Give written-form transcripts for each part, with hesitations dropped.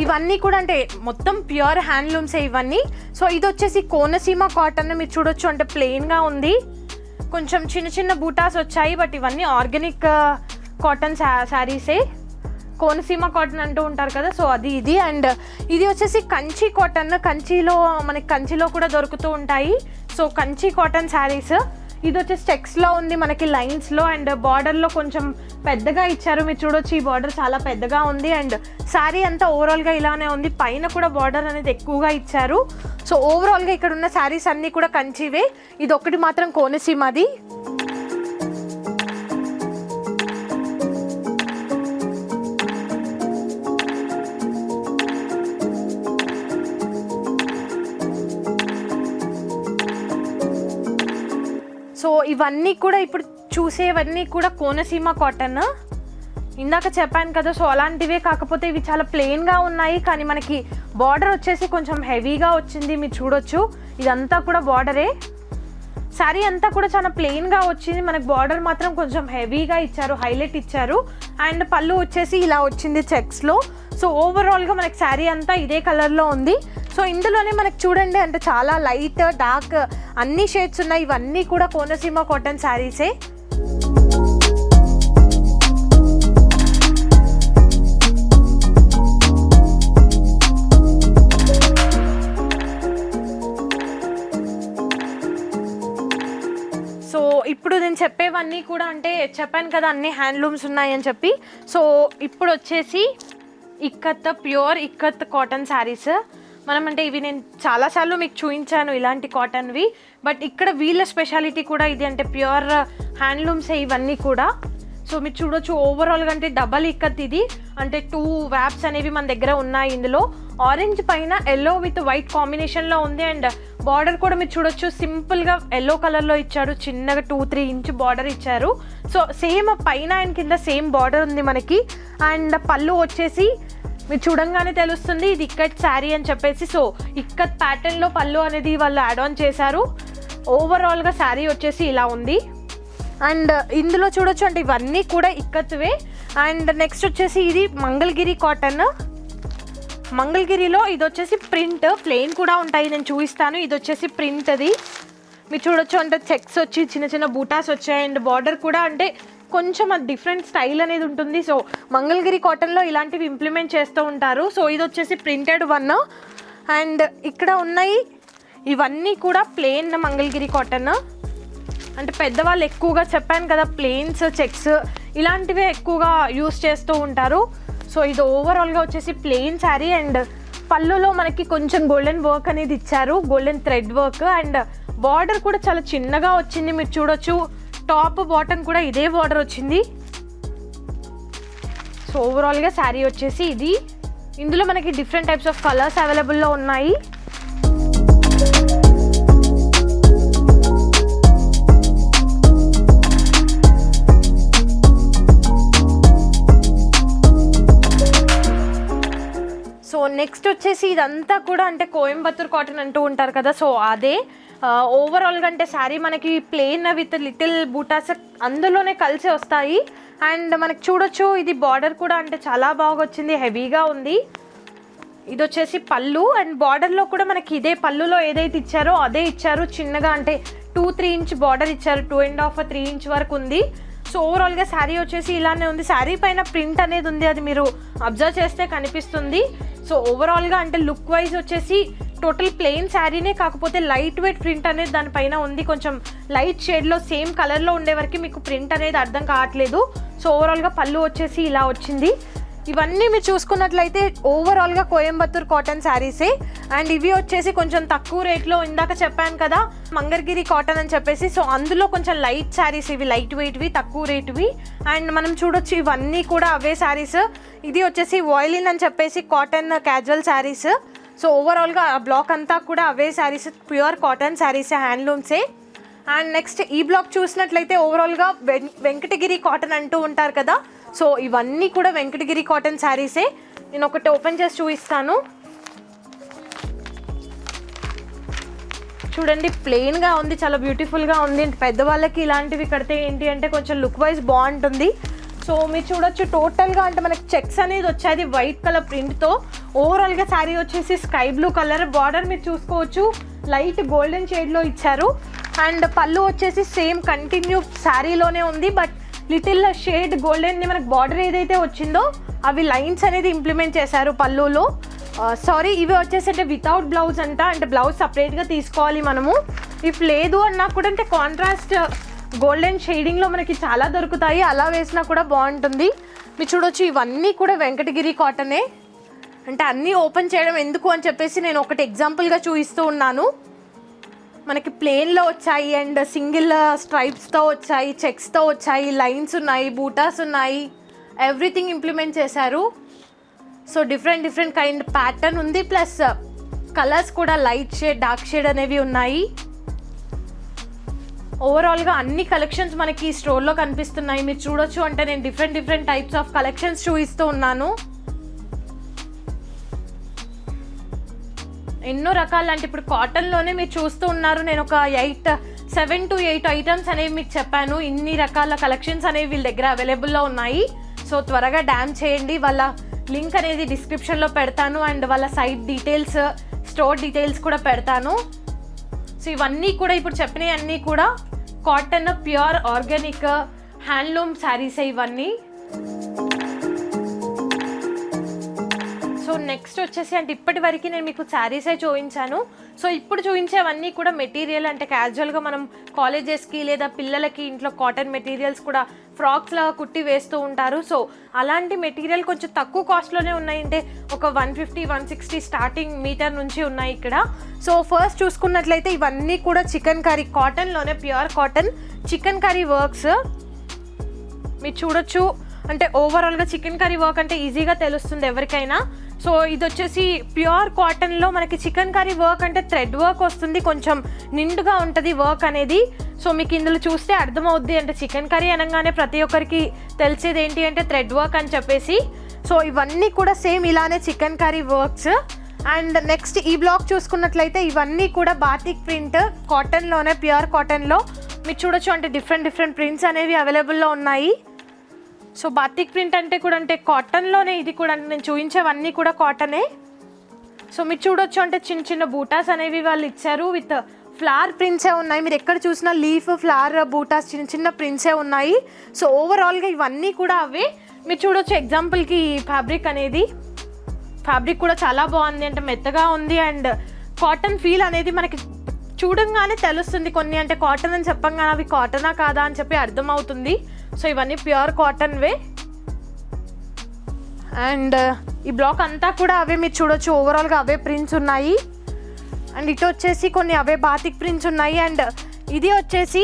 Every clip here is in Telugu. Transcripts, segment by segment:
ఇవన్నీ కూడా అంటే మొత్తం ప్యూర్ హ్యాండ్లూమ్సే ఇవన్నీ. సో ఇది వచ్చేసి కోనసీమ కాటన్, మీరు చూడొచ్చు అంటే ప్లెయిన్గా ఉంది, కొంచెం చిన్న చిన్న బూటాస్ వచ్చాయి, బట్ ఇవన్నీ ఆర్గానిక్ కాటన్ శారీసే. కోనసీమ కాటన్ అంటూ ఉంటారు కదా, సో అది ఇది. అండ్ ఇది వచ్చేసి కంచి కాటన్, మనకి కంచిలో కూడా దొరుకుతూ ఉంటాయి. So Kanchi cotton saris. ఇది వచ్చేసి చెక్స్లో ఉంది మనకి లైన్స్లో, అండ్ బార్డర్లో కొంచెం పెద్దగా ఇచ్చారు, మీరు చూడొచ్చు ఈ బార్డర్ చాలా పెద్దగా ఉంది. అండ్ శారీ అంతా ఓవరాల్గా ఇలానే ఉంది, పైన కూడా బార్డర్ అనేది ఎక్కువగా ఇచ్చారు. సో ఓవరాల్గా ఇక్కడ ఉన్న శారీస్ అన్నీ కూడా కంచివే, ఇది ఒకటి మాత్రం కోనసీమది. సో ఇవన్నీ కూడా ఇప్పుడు చూసేవన్నీ కూడా కోనసీమ కాటన్, ఇందాక చెప్పాను కదా. సో అలాంటివే, కాకపోతే ఇవి చాలా ప్లెయిన్గా ఉన్నాయి, కానీ మనకి బార్డర్ వచ్చేసి కొంచెం హెవీగా వచ్చింది, మీరు చూడొచ్చు ఇదంతా కూడా బార్డరే. శారీ అంతా కూడా చాలా ప్లెయిన్గా వచ్చింది, మనకి బార్డర్ మాత్రం కొంచెం హెవీగా ఇచ్చారు, హైలైట్ ఇచ్చారు. అండ్ పళ్ళు వచ్చేసి ఇలా వచ్చింది చెక్స్లో. సో ఓవరాల్గా మనకి శారీ అంతా ఇదే కలర్లో ఉంది. సో ఇందులోనే మనకి చూడండి అంటే చాలా లైట్ డార్క్ అన్ని షేడ్స్ ఉన్నాయి, ఇవన్నీ కూడా కోనసీమ కాటన్ శారీసే. సో ఇప్పుడు నేను చెప్పేవన్నీ కూడా అంటే చెప్పాను కదా అన్ని హ్యాండ్లూమ్స్ ఉన్నాయని చెప్పి. సో ఇప్పుడు వచ్చేసి ప్యూర్ ఇక్కత్ కాటన్ శారీస్. మనం అంటే ఇవి నేను చాలాసార్లు మీకు చూపించాను ఇలాంటి కాటన్వి, బట్ ఇక్కడ వీళ్ళ స్పెషాలిటీ కూడా ఇది, అంటే ప్యూర్ హ్యాండ్లూమ్సే ఇవన్నీ కూడా. సో మీరు చూడొచ్చు ఓవరాల్గా అంటే డబల్ ఇక్కత్ ఇది, అంటే 2 వ్యాప్స్ అనేవి మన దగ్గర ఉన్నాయి. ఇందులో ఆరెంజ్ పైన ఎల్లో విత్ వైట్ కాంబినేషన్లో ఉంది. అండ్ బార్డర్ కూడా మీరు చూడొచ్చు సింపుల్గా ఎల్లో కలర్లో ఇచ్చాడు, చిన్నగా 2-3 ఇంచ్ బార్డర్ ఇచ్చారు. సో సేమ్ పైన అండ్ కింద సేమ్ బార్డర్ ఉంది మనకి. అండ్ పళ్ళు వచ్చేసి మీరు చూడంగానే తెలుస్తుంది ఇది ఇక్కత్ శారీ అని చెప్పేసి. సో ఇక్కత్ ప్యాటర్న్లో పళ్ళు అనేది వాళ్ళు యాడ్ ఆన్ చేశారు. ఓవరాల్గా శారీ వచ్చేసి ఇలా ఉంది. అండ్ ఇందులో చూడొచ్చు అంటే ఇవన్నీ కూడా ఇక్కత్వే. అండ్ నెక్స్ట్ వచ్చేసి ఇది మంగళగిరి కాటన్. మంగళగిరిలో ఇది వచ్చేసి ప్రింట్, ప్లెయిన్ కూడా ఉంటాయి, నేను చూపిస్తాను. ఇది వచ్చేసి ప్రింట్, అది మీరు చూడొచ్చు అంటే చెక్స్ వచ్చి చిన్న చిన్న బూటాస్ వచ్చాయి. అండ్ బార్డర్ కూడా అంటే కొంచెం అది డిఫరెంట్ స్టైల్ అనేది ఉంటుంది. సో మంగళగిరి కాటన్లో ఇలాంటివి ఇంప్లిమెంట్ చేస్తూ ఉంటారు. సో ఇది వచ్చేసి ప్రింటెడ్ 1. అండ్ ఇక్కడ ఉన్నాయి ఇవన్నీ కూడా ప్లెయిన్ మంగళగిరి కాటన్, అంటే పెద్దవాళ్ళు ఎక్కువగా చెప్పాను కదా ప్లెయిన్స్ చెక్స్ ఇలాంటివే ఎక్కువగా యూస్ చేస్తూ ఉంటారు. సో ఇది ఓవరాల్గా వచ్చేసి ప్లెయిన్ శారీ. అండ్ పళ్ళులో మనకి కొంచెం గోల్డెన్ వర్క్ అనేది ఇచ్చారు, golden thread work. And border కూడా చాలా చిన్నగా వచ్చింది, మీరు చూడొచ్చు టాప్ బాటమ్ కూడా ఇదే బార్డర్ వచ్చింది. సో ఓవరాల్గా శారీ వచ్చేసి ఇది. ఇందులో మనకి డిఫరెంట్ టైప్స్ ఆఫ్ కలర్స్ అవైలబుల్లో ఉన్నాయి. సో నెక్స్ట్ వచ్చేసి ఇదంతా కూడా అంటే కోయంబత్తూర్ కాటన్ అంటూ ఉంటారు కదా, సో అదే ఓవరాల్గా అంటే శారీ మనకి ప్లెయిన్ విత్ లిటిల్ బూటాస్ అందులోనే కలిసి వస్తాయి. అండ్ మనకి చూడొచ్చు ఇది బార్డర్ కూడా అంటే చాలా బాగా వచ్చింది, హెవీగా ఉంది. ఇది వచ్చేసి పళ్ళు. అండ్ బార్డర్లో కూడా మనకి ఇదే పళ్ళులో ఏదైతే ఇచ్చారో అదే ఇచ్చారు, చిన్నగా అంటే 2-3 ఇంచ్ బార్డర్ ఇచ్చారు, 2.5-3 ఇంచ్ వరకు ఉంది. సో ఓవరాల్గా శారీ వచ్చేసి ఇలానే ఉంది. శారీ పైన ప్రింట్ అనేది ఉంది, అది మీరు అబ్జర్వ్ చేస్తే కనిపిస్తుంది. సో ఓవరాల్గా అంటే లుక్ వైజ్ వచ్చేసి టోటల్ ప్లెయిన్ శారీనే, కాకపోతే లైట్ వెయిట్ ప్రింట్ అనేది దానిపైన ఉంది. కొంచెం లైట్ షేడ్లో సేమ్ కలర్లో ఉండే వరకు మీకు ప్రింట్ అనేది అర్థం కావట్లేదు. సో ఓవరాల్గా పళ్ళు వచ్చేసి ఇలా వచ్చింది. ఇవన్నీ మీరు చూసుకున్నట్లయితే ఓవరాల్గా కోయంబత్తూర్ కాటన్ శారీసే. అండ్ ఇవి వచ్చేసి కొంచెం తక్కువ రేట్లో, ఇందాక చెప్పాను కదా మంగళగిరి కాటన్ అని చెప్పేసి, సో అందులో కొంచెం లైట్ శారీస్ ఇవి, లైట్ వెయిట్వి, తక్కువ రేటువి. అండ్ మనం చూడొచ్చు ఇవన్నీ కూడా అవే శారీస్. ఇది వచ్చేసి వాయిలిన్ అని చెప్పేసి కాటన్ క్యాజువల్ శారీస్. సో ఓవరాల్గా ఆ బ్లాక్ అంతా కూడా అవే శారీస్, ప్యూర్ కాటన్ శారీసే, హ్యాండ్లూమ్సే. అండ్ నెక్స్ట్ ఈ బ్లాక్ చూసినట్లయితే ఓవరాల్గా వెంకటగిరి కాటన్ అంటూ ఉంటారు కదా, సో ఇవన్నీ కూడా వెంకటగిరి కాటన్ శారీసే. నేను ఒకటి ఓపెన్ చేసి చూపిస్తాను. చూడండి ప్లెయిన్గా ఉంది, చాలా బ్యూటిఫుల్గా ఉంది. పెద్దవాళ్ళకి ఇలాంటివి కడితే ఏంటి అంటే కొంచెం లుక్ వైజ్ బాగుంటుంది. సో మీరు చూడొచ్చు టోటల్గా అంటే మనకి చెక్స్ అనేది వచ్చేది వైట్ కలర్ ప్రింట్తో. ఓవరాల్గా శారీ వచ్చేసి స్కై బ్లూ కలర్, బార్డర్ మీరు చూసుకోవచ్చు లైట్ గోల్డెన్ షేడ్లో ఇచ్చారు. అండ్ పళ్ళు వచ్చేసి సేమ్ కంటిన్యూ శారీలోనే ఉంది, బట్ లిటిల్ షేడ్ గోల్డెన్ మనకి బార్డర్ ఏదైతే వచ్చిందో అవి లైన్స్ అనేది ఇంప్లిమెంట్ చేశారు పళ్ళులో. సారీ, ఇవి వచ్చేసి అంటే వితౌట్ బ్లౌజ్ అంట, అంటే బ్లౌజ్ సపరేట్గా తీసుకోవాలి మనము. ఇఫ్ లేదు అన్నా కూడా అంటే కాంట్రాస్ట్ గోల్డెన్ షేడింగ్లో మనకి చాలా దొరుకుతాయి, అలా వేసినా కూడా బాగుంటుంది. మీరు చూడొచ్చు ఇవన్నీ కూడా వెంకటగిరి కాటనే. అంటే అన్నీ ఓపెన్ చేయడం ఎందుకు అని చెప్పేసి నేను ఒకటి ఎగ్జాంపుల్గా చూపిస్తూ ఉన్నాను. మనకి ప్లెయిన్లో వచ్చాయి అండ్ సింగిల్ స్ట్రైప్స్తో వచ్చాయి, చెక్స్తో వచ్చాయి, లైన్స్ ఉన్నాయి, బూటాస్ ఉన్నాయి, ఎవ్రీథింగ్ ఇంప్లిమెంట్ చేశారు. సో డిఫరెంట్ కైండ్ ప్యాటర్న్ ఉంది, ప్లస్ కలర్స్ కూడా లైట్ షేడ్ డార్క్ షేడ్ అనేవి ఉన్నాయి. ఓవరాల్గా అన్ని కలెక్షన్స్ మనకి ఈ స్టోర్లో కనిపిస్తున్నాయి. మీరు చూడొచ్చు అంటే నేను డిఫరెంట్ టైప్స్ ఆఫ్ కలెక్షన్స్ చూపిస్తూ ఉన్నాను. ఎన్నో రకాలు, అంటే ఇప్పుడు కాటన్లోనే మీరు చూస్తూ ఉన్నారు. నేను ఒక 7 to 8 ఐటమ్స్ అనేవి మీకు చెప్పాను. ఇన్ని రకాల కలెక్షన్స్ అనేవి వీళ్ళ దగ్గర అవైలబుల్లో ఉన్నాయి. సో త్వరగా డ్యామ్ చేయండి. వాళ్ళ లింక్ అనేది డిస్క్రిప్షన్లో పెడతాను అండ్ వాళ్ళ సైట్ డీటెయిల్స్, స్టోర్ డీటెయిల్స్ కూడా పెడతాను. సో ఇవన్నీ కూడా ఇప్పుడు చెప్పినవి అన్నీ కూడా కాటన్, ప్యూర్ ఆర్గానిక్ హ్యాండ్లూమ్ శారీసే ఇవన్నీ. సో నెక్స్ట్ వచ్చేసి అంటే ఇప్పటి వరకు నేను మీకు శారీసే చూపించాను. సో ఇప్పుడు చూపించేవన్నీ కూడా మెటీరియల్, అంటే క్యాజువల్గా మనం కాలేజెస్కి లేదా పిల్లలకి ఇంట్లో కాటన్ మెటీరియల్స్ కూడా ఫ్రాక్స్ లాగా కుట్టి వేస్తూ ఉంటారు. సో అలాంటి మెటీరియల్ కొంచెం తక్కువ కాస్ట్లోనే ఉన్నాయి. అంటే ఒక 150-160 స్టార్టింగ్ మీటర్ నుంచి ఉన్నాయి ఇక్కడ. సో ఫస్ట్ చూసుకున్నట్లయితే ఇవన్నీ కూడా చికెన్ కర్రీ కాటన్లోనే, pure cotton chicken curry works మీరు చూడొచ్చు. అంటే ఓవరాల్గా చికెన్ కర్రీ వర్క్ అంటే ఈజీగా తెలుస్తుంది ఎవరికైనా. సో ఇది వచ్చేసి ప్యూర్ కాటన్లో మనకి చికెన్ కర్రీ వర్క్ అంటే థ్రెడ్ వర్క్ వస్తుంది, కొంచెం నిండుగా ఉంటుంది వర్క్ అనేది. సో మీకు ఇందులో చూస్తే అర్థమవుద్ది, అంటే చికెన్ కర్రీ అనగానే ప్రతి ఒక్కరికి తెలిసేది ఏంటి అంటే థ్రెడ్ వర్క్ అని చెప్పేసి. సో ఇవన్నీ కూడా సేమ్ ఇలానే chicken curry works. And next ఈ బ్లాక్ చూసుకున్నట్లయితే ఇవన్నీ కూడా బాతిక్ ప్రింట్ కాటన్లోనే, ప్యూర్ కాటన్లో మీరు చూడొచ్చు. అంటే డిఫరెంట్ ప్రింట్స్ అనేవి అవైలబుల్లో ఉన్నాయి. సో బాతిక్ ప్రింట్ అంటే కూడా అంటే కాటన్లోనే, ఇది కూడా నేను చూపించేవన్నీ కూడా కాటనే. సో మీరు చూడొచ్చు అంటే చిన్న బూటాస్ అనేవి వాళ్ళు ఇచ్చారు, విత్ ఫ్లవర్ ప్రింట్సే ఉన్నాయి. మీరు ఎక్కడ చూసినా లీఫ్, ఫ్లవర్, బూటాస్ చిన్న ప్రింట్సే ఉన్నాయి. సో ఓవరాల్గా ఇవన్నీ కూడా అవే. మీరు చూడొచ్చు ఎగ్జాంపుల్కి ఈ ఫ్యాబ్రిక్ కూడా చాలా బాగుంది, అంటే మెత్తగా ఉంది అండ్ కాటన్ ఫీల్ అనేది మనకి చూడంగానే తెలుస్తుంది. కొన్ని అంటే కాటన్ అని చెప్పంగానే అవి కాటనా కాదా అని చెప్పి అర్థమవుతుంది. సో ఇవన్నీ ప్యూర్ కాటన్వే. అండ్ ఈ బ్లాక్ అంతా కూడా అవే మీరు చూడొచ్చు, ఓవరాల్గా అవే ప్రింట్స్ ఉన్నాయి. అండ్ ఇటు వచ్చేసి కొన్ని అవే బాతిక్ ప్రింట్స్ ఉన్నాయి. అండ్ ఇది వచ్చేసి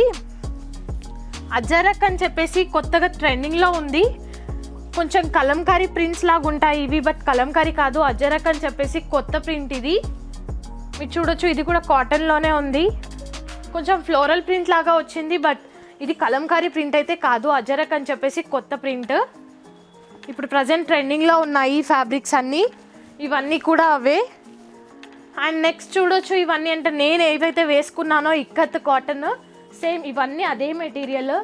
అజరక్ అని చెప్పేసి కొత్తగా ట్రెండింగ్లో ఉంది. కొంచెం కలంకారీ ప్రింట్స్ లాగా ఉంటాయి ఇవి, బట్ కలంకారీ కాదు, అజరక్ అని చెప్పేసి కొత్త ప్రింట్ ఇది. మీరు చూడొచ్చు ఇది కూడా కాటన్లోనే ఉంది. కొంచెం ఫ్లోరల్ ప్రింట్ లాగా వచ్చింది, బట్ ఇది కలంకారీ ప్రింట్ అయితే కాదు, అజరక్ అని చెప్పేసి కొత్త ప్రింట్. ఇప్పుడు ప్రజెంట్ ట్రెండింగ్లో ఉన్నాయి ఫ్యాబ్రిక్స్ అన్నీ, ఇవన్నీ కూడా అవే. అండ్ నెక్స్ట్ చూడొచ్చు ఇవన్నీ అంటే నేను ఏవైతే వేసుకున్నానో ఇక్కత్ కాటన్, సేమ్ ఇవన్నీ అదే మెటీరియల్.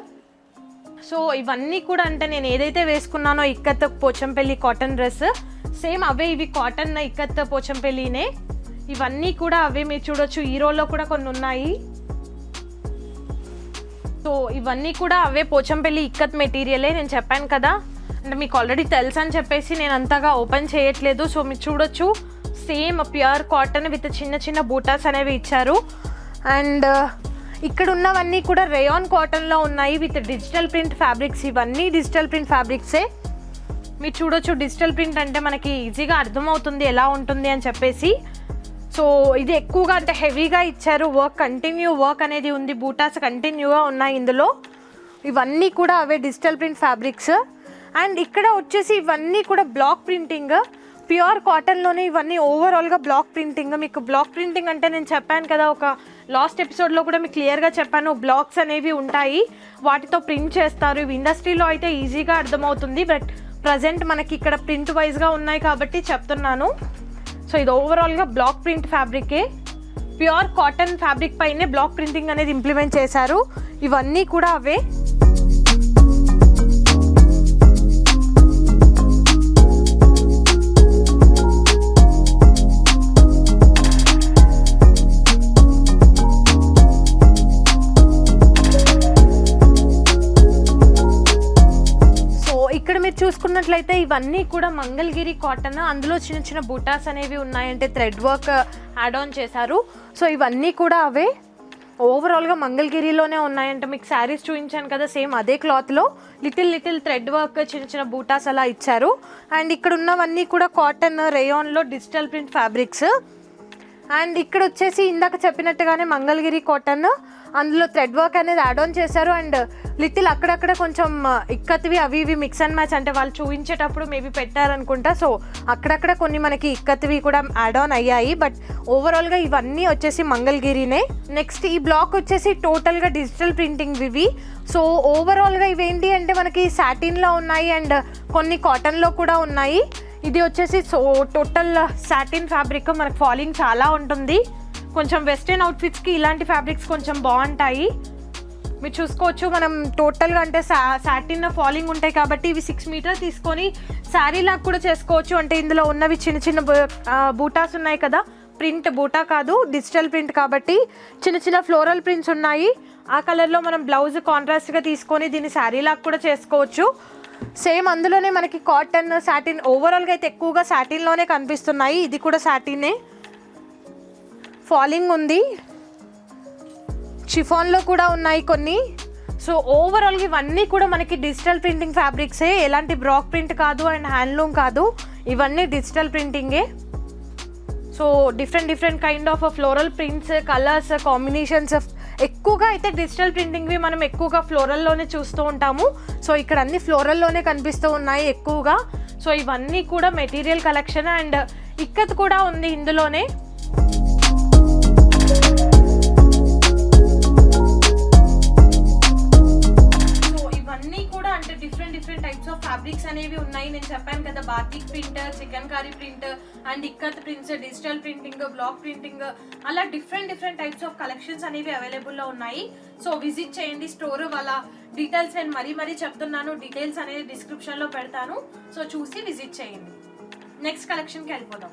సో ఇవన్నీ కూడా అంటే నేను ఏదైతే వేసుకున్నానో ikat Pochampally cotton dress, same అవే ఇవి కాటన్ ఇక్కత్ పోచంపల్లినే. ఇవన్నీ కూడా అవే మీరు చూడొచ్చు. హీరోలో కూడా కొన్ని ఉన్నాయి. సో ఇవన్నీ కూడా అవే పోచంపల్లి ఇక్కత్ మెటీరియలే. నేను చెప్పాను కదా, అంటే మీకు ఆల్రెడీ తెలుసు అని చెప్పేసి నేను అంతగా ఓపెన్ చేయట్లేదు. సో మీరు చూడొచ్చు సేమ్ ప్యూర్ కాటన్ విత్ చిన్న బూటాస్ అనేవి ఇచ్చారు. అండ్ ఇక్కడ ఉన్నవన్నీ కూడా రేయాన్ కాటన్లో ఉన్నాయి విత్ డిజిటల్ ప్రింట్ ఫ్యాబ్రిక్స్. ఇవన్నీ డిజిటల్ ప్రింట్ ఫ్యాబ్రిక్సే. మీరు చూడొచ్చు డిజిటల్ ప్రింట్ అంటే మనకి ఈజీగా అర్థమవుతుంది ఎలా ఉంటుంది అని చెప్పేసి. సో ఇది ఎక్కువగా అంటే హెవీగా ఇచ్చారు, వర్క్ కంటిన్యూ వర్క్ అనేది ఉంది, బూటాస్ కంటిన్యూగా ఉన్నాయి ఇందులో. ఇవన్నీ కూడా అవే డిజిటల్ ప్రింట్ ఫ్యాబ్రిక్స్. అండ్ ఇక్కడ వచ్చేసి ఇవన్నీ కూడా బ్లాక్ ప్రింటింగ్, ప్యూర్ కాటన్లోనే ఇవన్నీ ఓవరాల్గా బ్లాక్ ప్రింటింగ్. మీకు బ్లాక్ ప్రింటింగ్ అంటే నేను చెప్పాను కదా, ఒక లాస్ట్ ఎపిసోడ్లో కూడా మీకు క్లియర్గా చెప్పాను, బ్లాక్స్ అనేవి ఉంటాయి వాటితో ప్రింట్ చేస్తారు. ఇవి ఇండస్ట్రీలో అయితే ఈజీగా అర్థమవుతుంది, బట్ ప్రజెంట్ మనకి ఇక్కడ ప్రింట్ వైజ్గా ఉన్నాయి కాబట్టి చెప్తున్నాను. సో ఇది ఓవరాల్గా బ్లాక్ ప్రింట్ ఫ్యాబ్రికే, ప్యూర్ కాటన్ ఫ్యాబ్రిక్ పైనే బ్లాక్ ప్రింటింగ్ అనేది ఇంప్లిమెంట్ చేశారు. ఇవన్నీ కూడా అవే. చూసుకున్నట్లయితే ఇవన్నీ కూడా మంగళగిరి కాటన్, అందులో చిన్న చిన్న బుటాస్ అనేవి ఉన్నాయంటే థ్రెడ్ వర్క్ యాడ్ ఆన్ చేశారు. సో ఇవన్నీ కూడా అవే ఓవరాల్గా మంగళగిరిలోనే ఉన్నాయంట. మీకు శారీస్ చూపించాను కదా, సేమ్ అదే క్లాత్లో లిటిల్ థ్రెడ్ వర్క్, చిన్న చిన్న బూటాస్ అలా ఇచ్చారు. అండ్ ఇక్కడ ఉన్నవన్నీ కూడా కాటన్ రేయాన్లో డిజిటల్ ప్రింట్ ఫ్యాబ్రిక్స్. అండ్ ఇక్కడ వచ్చేసి ఇందాక చెప్పినట్టుగానే మంగళగిరి కాటన్, అందులో థ్రెడ్ వర్క్ అనేది యాడ్ ఆన్ చేశారు. అండ్ అక్కడక్కడ కొంచెం ఇక్కత్వి అవి ఇవి మిక్స్ అండ్ మ్యాచ్, అంటే వాళ్ళు చూపించేటప్పుడు మేబీ పెట్టారనుకుంటా. సో అక్కడక్కడ కొన్ని మనకి ఇక్కత్వి కూడా యాడ్ ఆన్ అయ్యాయి. బట్ ఓవరాల్గా ఇవన్నీ వచ్చేసి మంగళగిరినే. నెక్స్ట్ ఈ బ్లాక్ వచ్చేసి టోటల్గా డిజిటల్ ప్రింటింగ్ ఇవి. సో ఓవరాల్గా ఇవేంటి అంటే మనకి సాటిన్లో ఉన్నాయి అండ్ కొన్ని కాటన్లో కూడా ఉన్నాయి. ఇది వచ్చేసి సో టోటల్ సాటిన్ ఫ్యాబ్రిక్, మనకు ఫాలింగ్ చాలా ఉంటుంది. కొంచెం వెస్ట్రన్ అవుట్ఫిట్స్కి ఇలాంటి ఫ్యాబ్రిక్స్ కొంచెం బాగుంటాయి. మీరు చూసుకోవచ్చు, మనం టోటల్గా అంటే సాటిన్ ఫాలింగ్ ఉంటాయి కాబట్టి ఇవి 6 మీటర్ తీసుకొని శారీ లాగా కూడా చేసుకోవచ్చు. అంటే ఇందులో ఉన్నవి చిన్న చిన్న బూటాస్ ఉన్నాయి కదా, ప్రింట్ బూటా కాదు డిజిటల్ ప్రింట్ కాబట్టి చిన్న చిన్న ఫ్లోరల్ ప్రింట్స్ ఉన్నాయి. ఆ కలర్లో మనం బ్లౌజ్ కాంట్రాస్ట్గా తీసుకొని దీన్ని శారీ లాగా కూడా చేసుకోవచ్చు. సేమ్ అందులోనే మనకి కాటన్, సాటిన్, ఓవరాల్గా అయితే ఎక్కువగా సాటిన్లోనే కనిపిస్తున్నాయి. ఇది కూడా సాటినే, ఫాలింగ్ ఉంది, షిఫాన్లో కూడా ఉన్నాయి కొన్ని. సో ఓవరాల్గా ఇవన్నీ కూడా మనకి డిజిటల్ ప్రింటింగ్ ఫ్యాబ్రిక్సే, ఎలాంటి బ్రాక్ ప్రింట్ కాదు అండ్ హ్యాండ్లూమ్ కాదు, ఇవన్నీ డిజిటల్ ప్రింటింగే. So different kind of floral prints, colours, combinations, ఎక్కువగా అయితే డిజిటల్ ప్రింటింగ్వి మనం ఎక్కువగా ఫ్లోరల్లోనే చూస్తూ ఉంటాము. సో ఇక్కడ అన్ని ఫ్లోరల్లోనే కనిపిస్తూ ఉన్నాయి ఎక్కువగా. సో ఇవన్నీ కూడా మెటీరియల్ కలెక్షన్ అండ్ ఇక్కత్ కూడా ఉంది ఇందులోనే. అంటే డిఫరెంట్ టైప్స్ ఆఫ్ ఫ్యాబ్రిక్స్ అనేవి ఉన్నాయి. నేను చెప్పాను కదా, batik print, chikankari print and ikat prints, digital printing, block printing, అలా డిఫరెంట్ టైప్స్ ఆఫ్ కలెక్షన్స్ అనేవి అవైలబుల్లో ఉన్నాయి. సో విజిట్ చేయండి స్టోర్. వాళ్ళ డీటెయిల్స్ నేను మరీ చెప్తున్నాను, డీటెయిల్స్ అనేది డిస్క్రిప్షన్లో పెడతాను. సో చూసి విజిట్ చేయండి. నెక్స్ట్ కలెక్షన్కి వెళ్ళిపోదాం.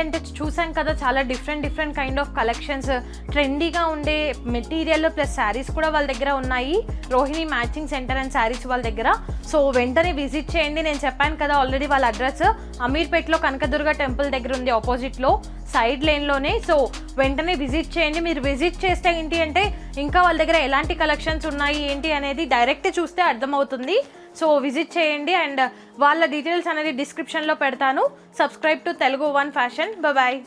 అంటే చూసాం కదా, చాలా డిఫరెంట్ కైండ్ ఆఫ్ కలెక్షన్స్, ట్రెండీగా ఉండే మెటీరియల్ ప్లస్ శారీస్ కూడా వాళ్ళ దగ్గర ఉన్నాయి. Rohini matching centre and saris వాళ్ళ దగ్గర. సో వెంటనే విజిట్ చేయండి. నేను చెప్పాను కదా ఆల్రెడీ వాళ్ళ అడ్రస్ అమీర్పేట్లో కనకదుర్గ టెంపుల్ దగ్గర ఉంది, ఆపోజిట్లో సైడ్ లేన్లోనే. సో వెంటనే విజిట్ చేయండి. మీరు విజిట్ చేస్తే ఏంటి అంటే ఇంకా వాళ్ళ దగ్గర ఎలాంటి కలెక్షన్స్ ఉన్నాయి ఏంటి అనేది డైరెక్ట్ చూస్తే అర్థమవుతుంది. సో విజిట్ చేయండి అండ్ వాళ్ళ డీటెయిల్స్ అనేది డిస్క్రిప్షన్లో పెడతాను. Subscribe to Telugu one fashion. Bye.